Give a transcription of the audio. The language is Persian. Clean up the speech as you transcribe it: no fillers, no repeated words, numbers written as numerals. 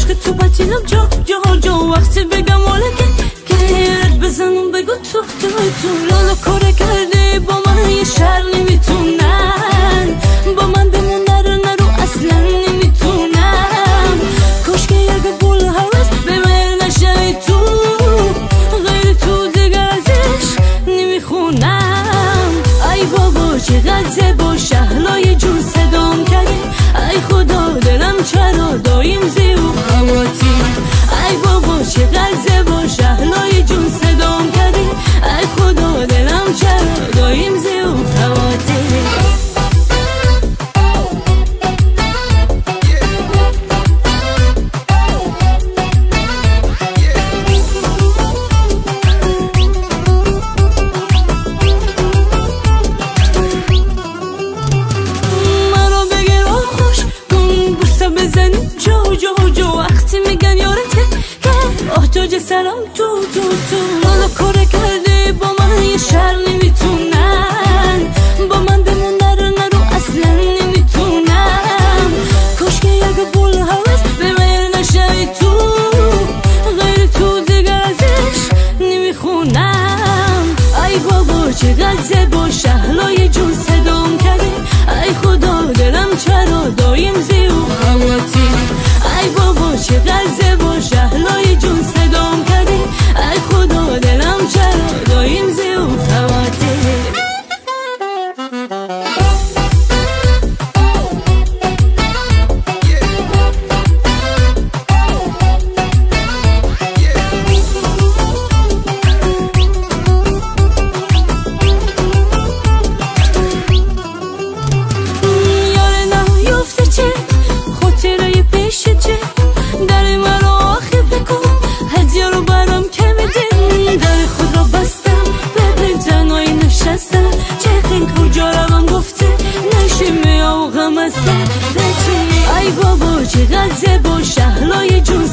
عشق تو بچینم جا وقتی بگم والا که رد بزنم بگو تو لالا کاره کرده با من یه شهر نمیتونن با من بمون نرو اصلا نمیتونم کاش که یک بول حوض به من نشه تو غیر تو دیگر ازش نمیخونم ای بابا چقدر زیبا شهلای جون صدام کردی ای خدا دلم چرا دایم زی و خواتی ای بابا چقدر زیبا شهلای جون صدام کردی ای خدا دلم چرا دایم زی و خواتی جو وقتی میگن یارته که احتاج سلام تو حالا کاره کرده با من یه شهر نمیتونن با من بمون نرو اصلا نمیتونم کاش که یک بول حوض به من نشه تو غیر تو دیگر ازش نمیخونم ای بابا چقدر زیبا شهلای جون صدام کردی ای خدا دلم چرا دایم زی و خواتی ای بابا چقدر زیبا شهلای جون صدام کردی ای خدا دلم چرا دایم زی و خواتی ای بابا چقدر زیبا شهلای جون